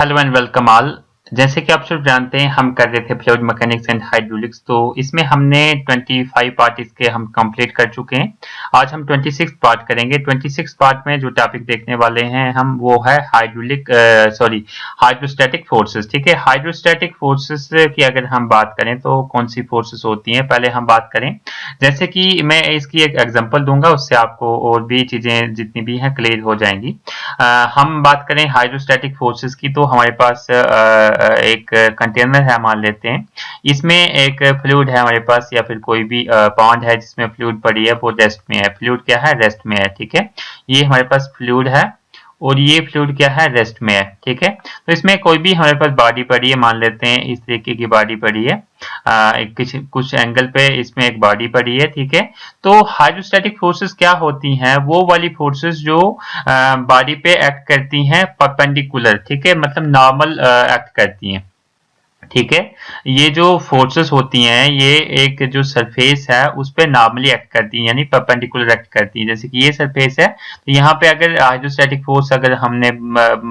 Hello and welcome all. जैसे कि आप सब जानते हैं हम कर रहे थे फ्लूइड मैकेनिक्स एंड हाइड्रोलिक्स, तो इसमें हमने 25 पार्ट इसके हम कंप्लीट कर चुके हैं। आज हम 26 पार्ट करेंगे। 26 पार्ट में जो टॉपिक देखने वाले हैं हम वो है हाइड्रोस्टैटिक फोर्सेस। ठीक है, हाइड्रोस्टैटिक फोर्सेस की अगर हम बात करें तो कौन सी फोर्सेस होती हैं पहले हम बात करें। जैसे कि मैं इसकी एक एग्जांपल दूंगा, उससे आपको और भी चीजें जितनी भी हैं क्लियर हो जाएंगी। हम बात करें हाइड्रोस्टैटिक फोर्सेस की, तो हमारे पास एक कंटेनर है मान लेते हैं। इसमें एक फ्लूइड है हमारे पास या फिर कोई भी पॉन्ड है जिसमें फ्लूइड पड़ी है, वो रेस्ट में है। फ्लूइड क्या है? रेस्ट में है। ठीक है, ये हमारे पास फ्लूइड है और ये फ्लूइड क्या है? रेस्ट में है। ठीक है, तो इसमें कोई भी हमारे पास बॉडी पड़ी है, मान लेते हैं इस तरीके की बॉडी पड़ी है। कुछ एंगल पे इसमें एक बॉडी पड़ी है। ठीक है, तो हाइड्रोस्टैटिक फोर्सेस क्या होती हैं? वो वाली फोर्सेस जो बॉडी पे एक्ट करती हैं परपेंडिकुलर। ठीक है, मतलब नॉर्मल एक्ट करती हैं। ठीक है, ये जो फोर्सेस होती हैं ये एक जो सरफेस है उस पर नॉर्मली एक्ट करती हैं, यानी परपेंडिकुलर एक्ट करती हैं। जैसे कि ये सरफेस है, तो यहाँ पे अगर हाइड्रोस्टैटिक फोर्स अगर हमने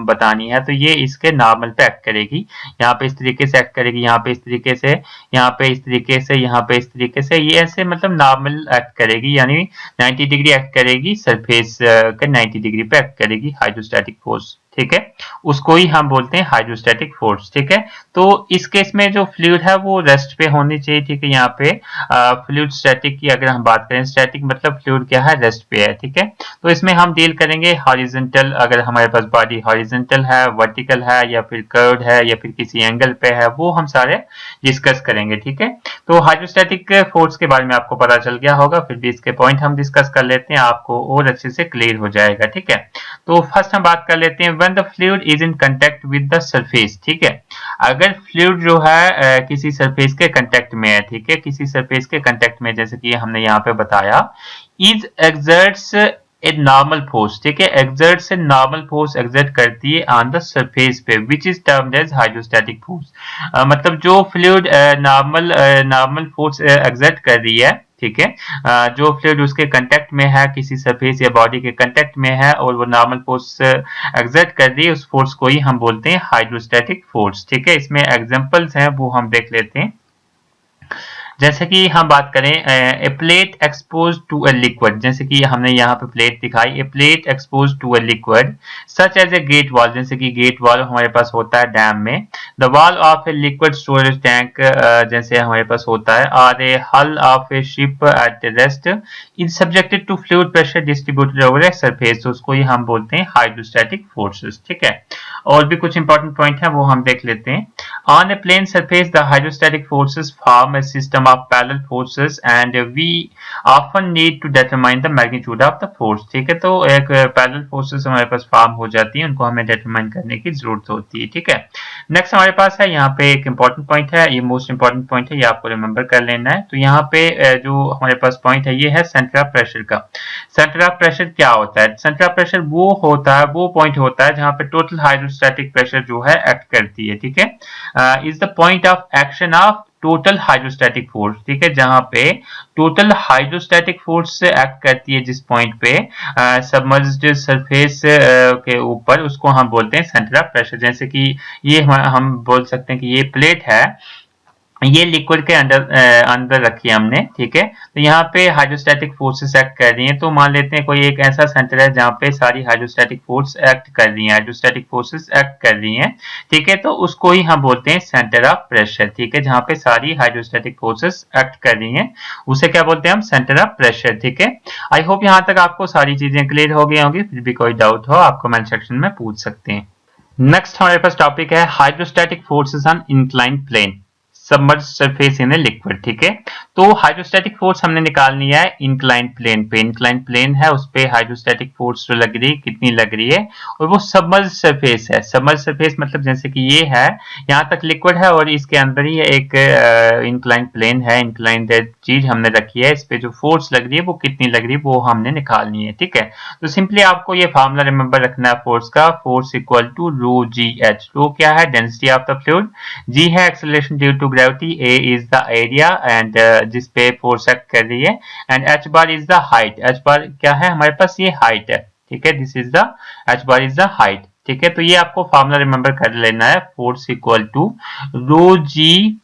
बतानी है तो ये इसके नॉर्मल पे एक्ट करेगी। यहाँ पे इस तरीके से एक्ट करेगी, यहाँ पे इस तरीके से, यहाँ पे इस तरीके से, यहाँ पे इस तरीके से, ये ऐसे मतलब नॉर्मल एक्ट करेगी, यानी 90 डिग्री एक्ट करेगी। सरफेस के 90 डिग्री पे एक्ट करेगी हाइड्रोस्टैटिक फोर्स। ठीक है, उसको ही हम बोलते हैं हाइड्रोस्टैटिक फोर्स। ठीक है, तो इस केस में जो फ्लूइड है वो रेस्ट पे होनी चाहिए। ठीक है, यहाँ पे फ्लूइड स्टैटिक की अगर हम बात करें, स्टैटिक मतलब फ्लूइड क्या है? रेस्ट पे है। ठीक है, तो इसमें हम डील करेंगे हॉरिजॉन्टल, अगर हमारे पास बॉडी हॉरिजॉन्टल है, वर्टिकल है या फिर कर्व्ड है या फिर किसी एंगल पे है, वो हम सारे डिस्कस करेंगे। ठीक है, तो हाइड्रोस्टैटिक फोर्स के बारे में आपको पता चल गया होगा, फिर भी इसके पॉइंट हम डिस्कस कर लेते हैं, आपको और अच्छे से क्लियर हो जाएगा। ठीक है, तो फर्स्ट हम बात कर लेते हैं when the fluid is in contact with the surface. ठीक है, अगर फ्लूइड जो है किसी सरफेस के कांटेक्ट में है, ठीक है, किसी सरफेस के कांटेक्ट में, जैसे कि हमने यहाँ पे बताया, is exerts a normal force. ठीक है, एक्सर्ट से नॉर्मल फोर्स एक्सर्ट करती है ऑन द सरफेस पे, which is termed as hydrostatic force. मतलब जो फ्लूइड नॉर्मल फोर्स एक्सर्ट कर रही है, ठीक है, जो फ्लूइड उसके कांटेक्ट में है, किसी सरफेस या बॉडी के कांटेक्ट में है और वो नॉर्मल फोर्स एक्सर्ट कर रही है, उस फोर्स को ही हम बोलते हैं हाइड्रोस्टैटिक फोर्स। ठीक है, इसमें एग्जांपल्स हैं वो हम देख लेते हैं। जैसे कि हम बात करें a plate expose to a liquid, जैसे कि हमने यहाँ पे प्लेट दिखाई, a plate expose to a liquid such as a gate wall, जैसे कि गेट वॉल हमारे पास होता है डैम में। The wall of a liquid storage tank, जैसे हमारे पास होता है, और a hull of a ship at rest is subjected to fluid pressure distributed over a surface, तो उसको ही हम बोलते हैं हाइड्रोस्टैटिक फोर्सेस। ठीक है, और भी कुछ इंपॉर्टेंट पॉइंट है वो हम देख लेते हैं। On a plane surface the hydrostatic forces form a system of parallel forces and we often need to determine the magnitude of the force। ठीक है, तो एक parallel forces हमारे पास फॉर्म हो जाती है, उनको हमें डिटरमाइन करने की जरूरत होती है। ठीक है, नेक्स्ट हमारे पास है यहाँ पे एक इंपॉर्टेंट पॉइंट है, ये मोस्ट इंपॉर्टेंट पॉइंट है, ये आपको रिमेंबर कर लेना है। तो यहाँ पे जो हमारे पास पॉइंट है ये है सेंटर ऑफ प्रेशर का। सेंटर ऑफ प्रेशर क्या होता है? सेंटर ऑफ प्रेशर वो होता है, वो पॉइंट होता है जहाँ पे टोटल हाइड्रोस्टैटिक प्रेशर जो है एक्ट करती है। ठीक है, is the point of action of total hydrostatic force. ठीक है, जहां पे टोटल हाइड्रोस्टैटिक फोर्स से एक्ट करती है, जिस पॉइंट पे सबमर्ज्ड सरफेस के ऊपर, उसको हम बोलते हैं सेंटर ऑफ प्रेशर। जैसे कि ये हम बोल सकते हैं कि ये प्लेट है, ये लिक्विड के अंदर रखी है हमने। ठीक है, तो यहाँ पे हाइड्रोस्टैटिक फोर्सेस एक्ट कर रही हैं, तो मान लेते हैं कोई एक ऐसा सेंटर है जहाँ पे सारी हाइड्रोस्टैटिक फोर्स एक्ट कर रही हैं, हाइड्रोस्टैटिक फोर्सेस एक्ट कर रही हैं। ठीक है, तो उसको ही हम बोलते हैं सेंटर ऑफ प्रेशर। ठीक है, जहाँ पे सारी हाइड्रोस्टैटिक फोर्सेस एक्ट कर रही हैं, उसे क्या बोलते हैं हम? Centre of pressure. ठीक है, आई होप यहाँ तक आपको सारी चीजें क्लियर हो गई होंगी। फिर भी कोई डाउट हो आप कमेंट सेक्शन में पूछ सकते हैं। नेक्स्ट हमारे पास टॉपिक है hydrostatic forces on inclined plane submerge surface in a liquid. ठीक है, तो हाइड्रोस्टैटिक फोर्स हमने निकालनी है इंक्लाइंड प्लेन पे। इंक्लाइंड प्लेन है, उस पे हाइड्रोस्टैटिक फोर्स जो लग रही है कितनी लग रही है, और वो सबमर्ज सरफेस है। सबमर्ज सरफेस मतलब जैसे कि ये है, यहाँ तक लिक्विड है और इसके अंदर ही एक इंक्लाइंड प्लेन है, इंक्लाइंड चीज हमने रखी है, इस पे जो फोर्स लग रही है वो कितनी लग रही है वो हमने निकालनी है। ठीक है, तो सिंपली आपको ये फार्मूला रिमेंबर रखना है फोर्स का, force equal to rho G H. Rho क्या है? Density of the fluid, G है acceleration due to gravity, A is the area and जिस पे फोर्स एक्ट कर रही है, and H bar is the height. H bar क्या है हमारे पास? ये हाइट है। ठीक है, this is the H bar is the height. ठीक है, तो ये आपको फॉर्मूला रिमेंबर कर लेना है, force equal to rho G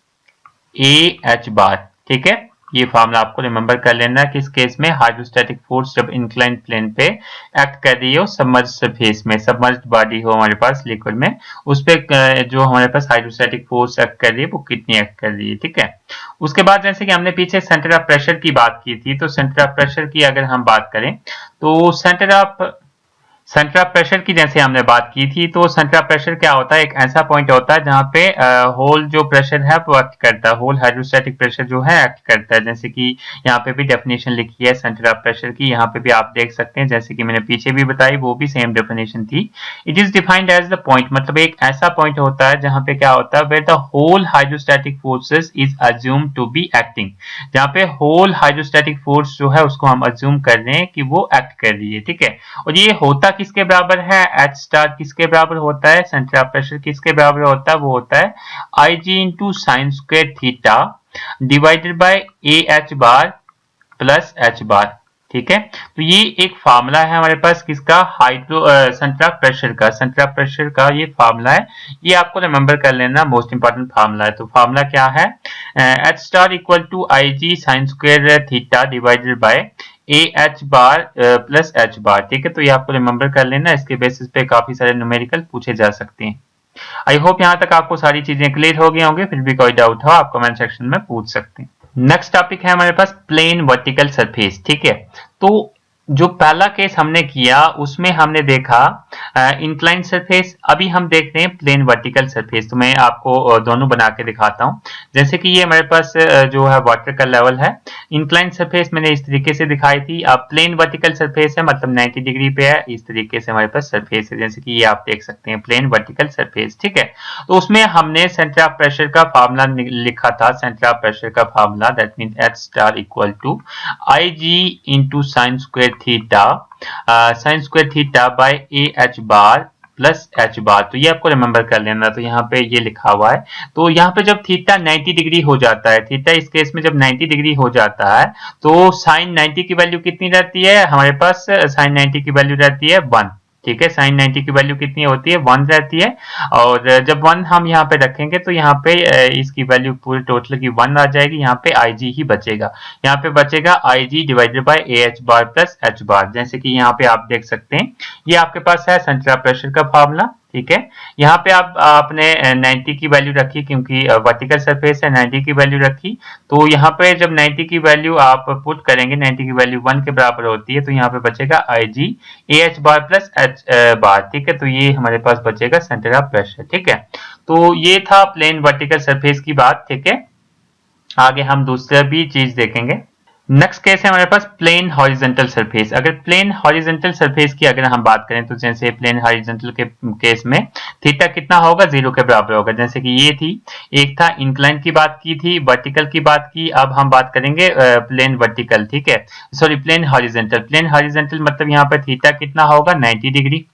A H bar. ठीक है, ये फॉर्मूला आपको रिमेंबर कर लेना है कि इस केस में हाइड्रोस्टैटिक फोर्स जब इंक्लाइन प्लेन पे एक्ट कर रही हो सबमर्ज सरफेस में, सबमर्ज बॉडी हो हमारे पास लिक्विड में, उस पे जो हमारे पास हाइड्रोस्टैटिक फोर्स एक्ट कर रही है वो कितनी एक्ट कर रही है। ठीक है, उसके बाद जैसे कि हमने पीछे सेंटर ऑफ प्रेशर की बात की थी, तो सेंटर ऑफ प्रेशर की अगर हम बात करें तो सेंटर ऑफ प्रेशर की जैसे हमने बात की थी, तो सेंटर ऑफ प्रेशर क्या होता है, एक ऐसा पॉइंट होता है जहां पे होल जो प्रेशर है वो एक्ट करता है, होल हाइड्रोस्टैटिक प्रेशर जो है एक्ट करता है। जैसे कि यहाँ पे भी डेफिनेशन लिखी है सेंटर ऑफ प्रेशर की, यहाँ पे भी आप देख सकते हैं, जैसे कि मैंने पीछे भी बताई वो भी सेम डेफिनेशन थी। It is defined as the point, मतलब एक ऐसा पॉइंट होता है जहां पे क्या होता है, where the whole hydrostatic forces is assume to be acting, जहां पे होल हाइड्रोस्टैटिक फोर्स जो है उसको हम अज्यूम कर रहे हैं कि वो एक्ट कर रही है। ठीक है, और ये होता किसके बराबर है, एच स्टार किसके बराबर होता है, सेंटर ऑफ प्रेशर किसके बराबर होता है, वो होता है I G into sine square theta divided by A H bar plus H bar. ठीक है, तो ये एक फार्मूला है हमारे पास किसका, सेंटर ऑफ प्रेशर का, सेंटर ऑफ प्रेशर का ये फार्मूला है, ये आपको रिमेंबर कर लेना, मोस्ट इंपॉर्टेंट फार्मूला है। तो फार्मूला क्या है, H star equal to I G sine square theta divided by A H bar plus H bar. ठीक है, तो ये आपको रिमेंबर कर लेना, इसके बेसिस पे काफी सारे न्यूमेरिकल पूछे जा सकते हैं। आई होप यहाँ तक आपको सारी चीजें क्लियर हो गई होंगी, फिर भी कोई डाउट हो आप कमेंट सेक्शन में पूछ सकते हैं। नेक्स्ट टॉपिक है हमारे पास प्लेन वर्टिकल सरफेस। ठीक है, तो जो पहला केस हमने किया उसमें हमने देखा इंक्लाइन सरफेस, अभी हम देखते हैं प्लेन वर्टिकल सरफेस। तो मैं आपको दोनों बना के दिखाता हूं। जैसे कि ये हमारे पास जो है वाटर का लेवल है, इंक्लाइन सरफेस मैंने इस तरीके से दिखाई थी, अब प्लेन वर्टिकल सरफेस है मतलब 90 डिग्री पे है, इस तरीके से हमारे पास सरफेस है, जैसे कि ये आप देख सकते हैं प्लेन वर्टिकल सरफेस। ठीक है, तो उसमें हमने सेंटर ऑफ प्रेशर का फार्मूला लिखा था, सेंटर ऑफ प्रेशर का formula that mean H star equal to I G into sine square theta, sine square theta by A H bar plus H bar. तो ये आपको रिमेंबर कर लेना, तो यहाँ पे ये लिखा हुआ है। तो यहाँ पे जब थीटा 90 डिग्री हो जाता है, थीटा इस केस में जब 90 डिग्री हो जाता है तो साइन 90 की वैल्यू कितनी रहती है हमारे पास, साइन 90 की वैल्यू रहती है 1। ठीक है, साइन 90 की वैल्यू कितनी होती है, 1 रहती है, और जब 1 हम यहाँ पे रखेंगे तो यहाँ पे इसकी वैल्यू पूरी टोटल की 1 आ जाएगी, यहाँ पे आई जी ही बचेगा, यहाँ पे बचेगा I G divided by A H bar plus H bar. जैसे कि यहाँ पे आप देख सकते हैं ये आपके पास है सेंटर ऑफ प्रेशर का फार्मूला। ठीक है, यहाँ पे आपने 90 की वैल्यू रखी, क्योंकि वर्टिकल सरफेस है 90 की वैल्यू रखी, तो यहाँ पे जब 90 की वैल्यू आप पुट करेंगे, 90 की वैल्यू 1 के बराबर होती है, तो यहाँ पे बचेगा I G A H bar plus H bar. ठीक है, तो ये हमारे पास बचेगा सेंटर ऑफ प्रेशर। ठीक है, तो ये था प्लेन वर्टिकल सरफेस की बात। ठीक है, आगे हम दूसरा भी चीज देखेंगे। नेक्स्ट केस है हमारे पास प्लेन हॉरिजेंटल सरफेस। अगर प्लेन हॉरिजेंटल सरफेस की अगर हम बात करें तो जैसे प्लेन हॉरिजेंटल के केस में थीटा कितना होगा, 0 के बराबर होगा। जैसे कि ये थी, एक था इंक्लाइन की बात की थी, वर्टिकल की बात की, अब हम बात करेंगे प्लेन वर्टिकल। ठीक है, sorry plane horizontal. Plane horizontal मतलब यहाँ पर थीटा कितना होगा, 90 डिग्री,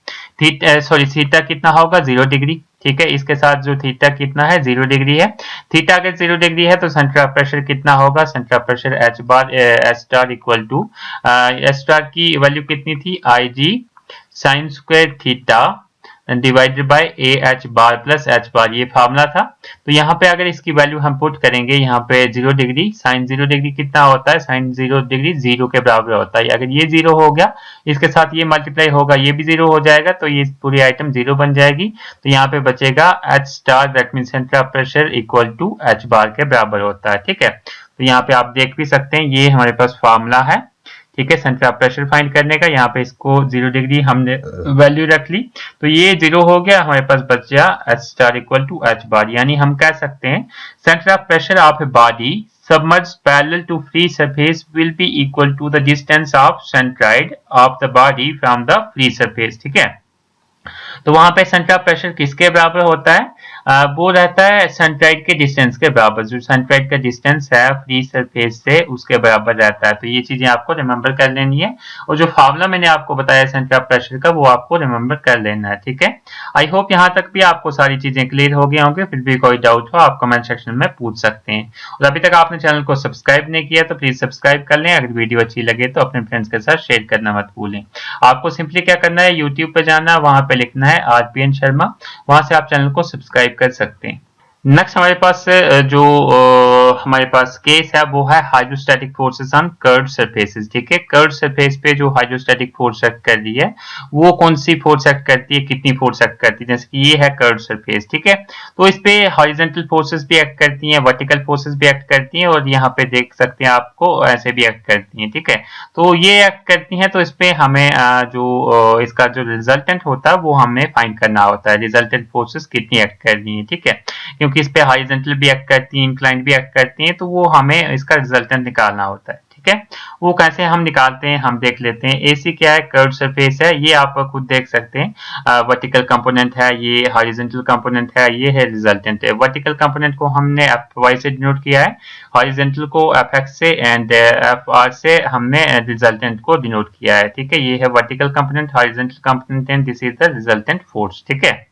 थीटा कितना होगा, 0 डिग्री। ठीक है, इसके साथ जो थीटा कितना है, 0 डिग्री है। थीटा अगर 0 डिग्री है तो सेंटर ऑफ प्रेशर कितना होगा, centre of pressure H bar H star equal to H star की वैल्यू कितनी थी, I G sine square theta divided by A H bar plus H bar, ये फार्मूला था। तो यहाँ पे अगर इसकी वैल्यू हम पुट करेंगे, यहाँ पे 0 डिग्री, साइन 0 डिग्री कितना होता है, साइन 0 डिग्री 0 के बराबर होता है। अगर ये 0 हो गया, इसके साथ ये मल्टीप्लाई होगा, ये भी 0 हो जाएगा, तो ये पूरी आइटम 0 बन जाएगी। तो यहाँ पे बचेगा H star that mean centre of pressure equal to H bar के बराबर होता है। ठीक है, तो यहाँ पे आप देख भी सकते हैं ये हमारे पास फार्मूला है। ठीक है, सेंटर ऑफ प्रेशर फाइंड करने का, यहाँ पे इसको 0 डिग्री हमने वैल्यू रख ली, तो ये 0 हो गया, हमारे पास बच गया H star equal to H bar. यानी हम कह सकते हैं centre of pressure of a body submerged parallel to free surface will be equal to the distance of centroid of the body from the free surface। ठीक है, तो वहां पे सेंटर ऑफ प्रेशर किसके बराबर होता है, वो रहता है सेंट्राइड के डिस्टेंस के बराबर। जो सेंट्राइड का डिस्टेंस है फ्री सरफेस से उसके बराबर रहता है। तो ये चीजें आपको रिमेंबर कर लेनी है, और जो फार्मूला मैंने आपको बताया सेंटर ऑफ प्रेशर का वो आपको रिमेंबर कर लेना है। ठीक है, आई होप यहाँ तक भी आपको सारी चीजें क्लियर हो गई होंगे, फिर भी कोई डाउट हो आप कमेंट सेक्शन में पूछ सकते हैं। और अभी तक आपने चैनल को सब्सक्राइब नहीं किया तो प्लीज सब्सक्राइब कर लें। अगर वीडियो अच्छी लगे तो अपने फ्रेंड्स के साथ शेयर करना मत भूलें। आपको सिंपली क्या करना है, यूट्यूब पे जाना, वहां पे पे लिखना है RPN शर्मा, वहां से आप चैनल को सब्सक्राइब कर सकते हैं। नेक्स्ट हमारे पास जो हमारे पास केस है वो है hydrostatic forces on curved surfaces. ठीक है, कर्व्ड सरफेस पे जो हाइड्रोस्टैटिक फोर्स एक्ट कर रही है वो कौन सी फोर्स एक्ट करती है, कितनी फोर्स एक्ट करती है। जैसे कि ये है कर्व्ड सरफेस, ठीक है, तो इस पे हॉरिजॉन्टल फोर्सेस भी एक्ट करती हैं, वर्टिकल फोर्सेस भी एक्ट करती हैं, और यहाँ पे देख सकते हैं आपको ऐसे भी एक्ट करती हैं। ठीक है, तो ये एक्ट करती हैं, तो इस पे हमें जो इसका जो रिजल्टेंट होता है वो हमें फाइंड करना होता है, रिजल्टेंट फोर्सेस कितनी एक्ट कर रही है। ठीक है, क्योंकि इस पे हॉरिजॉन्टल भी एक्ट करती है, इंक्लाइंड भी एक्ट करती है, तो वो हमें इसका रिजल्टेंट निकालना होता है। ठीक है, वो कैसे हम निकालते हैं हम देख लेते हैं। AC क्या है, कर्व्ड सरफेस है, ये आप खुद देख सकते हैं। वर्टिकल कंपोनेंट है, ये हॉरिजॉन्टल कंपोनेंट है, ये है रिजल्टेंट है। वर्टिकल कंपोनेंट को हमने FY से डिनोट किया है, हॉरिजॉन्टल को FX से, एंड FR से हमने रिजल्टेंट को डिनोट किया है। ठीक है, ये है vertical component, horizontal component, and this is the resultant force. ठीक है,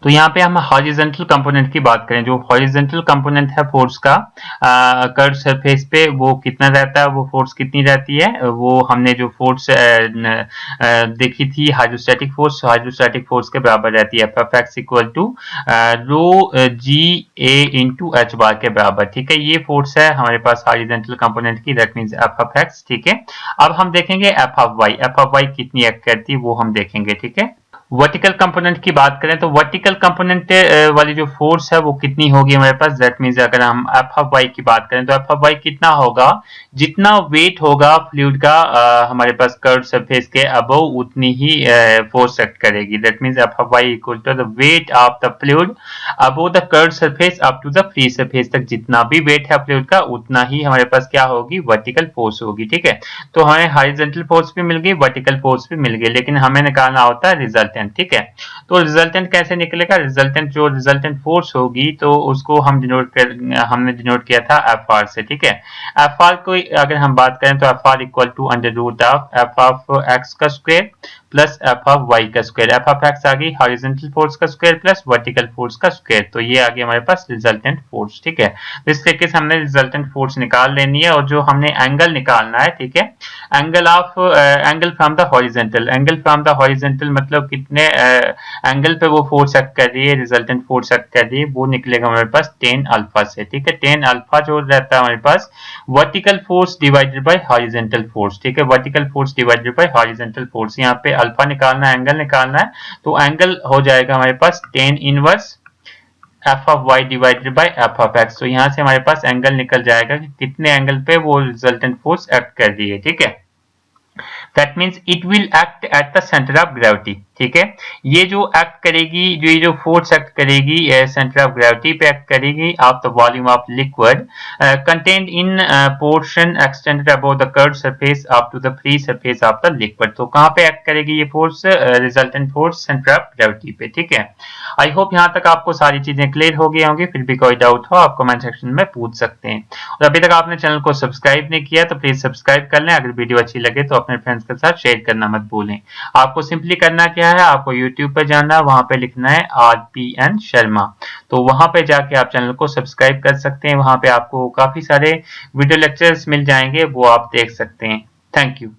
तो यहाँ पे हम हॉरिजॉन्टल कंपोनेंट की बात करें, जो हॉरिजॉन्टल कंपोनेंट है फोर्स का कर्व्ड सरफेस पे वो कितना रहता है, वो फोर्स कितनी रहती है, वो हमने जो फोर्स देखी थी हाइड्रोस्टैटिक फोर्स के बराबर रहती है, Fx equal to rho GA into H bar के बराबर। ठीक है, ये फोर्स है हमारे पास हॉरिजॉन्टल कंपोनेंट की, दैट मींस Fx। ठीक है, अब हम देखेंगे Fy कितनी एक्ट करती है वो हम देखेंगे। ठीक है, वर्टिकल कंपोनेंट की बात करें तो वर्टिकल कंपोनेंट वाली जो फोर्स है वो कितनी होगी हमारे पास, दैट मींस अगर हम Fy की बात करें तो Fy कितना होगा, जितना वेट होगा फ्लूइड का हमारे पास कर्व्ड सरफेस के अबव उतनी ही फोर्स एक्ट करेगी। That means Fy equal to the weight of the fluid above the curved surface up to the free surface तक, जितना भी वेट है फ्लूइड का उतना ही हमारे पास क्या होगी, वर्टिकल फोर्स होगी। ठीक है, तो हमें हॉरिजॉन्टल फोर्स भी मिल गई, वर्टिकल फोर्स भी मिल गई, लेकिन हमें निकालना होता है रिजल्टेंट। ठीक है, तो रिजल्टेंट कैसे निकलेगा, रिजल्टेंट जो रिजल्टेंट फोर्स होगी तो उसको हमने डिनोट किया था FR से। ठीक है, FR को अगर हम बात करें तो FR equal to under root of F of x का square plus F of y का स्क्वायर। F ऑफ x आ गई हॉरिजॉन्टल फोर्स का स्क्वायर प्लस वर्टिकल फोर्स का स्क्वायर, तो ये आ गया हमारे पास रिजल्टेंट फोर्स। ठीक है, इस तरीके से हमने रिजल्टेंट फोर्स निकाल लेनी है, और जो हमने एंगल निकालना है, ठीक है, एंगल फ्रॉम द हॉरिजॉन्टल मतलब कितने एंगल पे वो फोर्स एक्ट कर रही है, रिजल्टेंट फोर्स एक्ट कर रही है, वो निकलेगा हमारे पास tan अल्फा से। ठीक है, tan अल्फा जो रहता है हमारे पास vertical force divided by horizontal force. ठीक है, vertical force divided by horizontal force, यहाँ पे अल्फा निकालना है, एंगल निकालना है, तो एंगल हो जाएगा हमारे पास tan inverse F of y divided by F of x। तो यहाँ से हमारे पास एंगल निकल जाएगा कि कितने एंगल पे वो रिजल्टेंट फोर्स एक्ट कर रही है। ठीक है, that means it will act at the centre of gravity. ठीक है, ये जो एक्ट करेगी, ये जो फोर्स एक्ट करेगी सेंटर ऑफ ग्रेविटी पे एक्ट करेगी of the volume of liquid contained in portion extended above the curved surface up to the free surface of the liquid. तो कहाँ पे एक्ट करेगी ये force, resultant force centre of gravity पे। ठीक है, आई होप यहाँ तक आपको सारी चीजें क्लियर हो गई होंगी, फिर भी कोई डाउट हो आप कमेंट सेक्शन में पूछ सकते हैं। और अभी तक आपने चैनल को सब्सक्राइब नहीं किया तो प्लीज सब्सक्राइब कर लें, अगर वीडियो अच्छी लगे तो अपने फ्रेंड्स के साथ शेयर करना मत भूलें। आपको सिंपली करना क्या है, आपको YouTube पे जाना है, वहां पे लिखना है RPN शर्मा, तो वहां पे जाके आप चैनल को सब्सक्राइब कर सकते हैं। वहां पे आपको काफी सारे वीडियो लेक्चर्स मिल जाएंगे, वो आप देख सकते हैं। Thank you.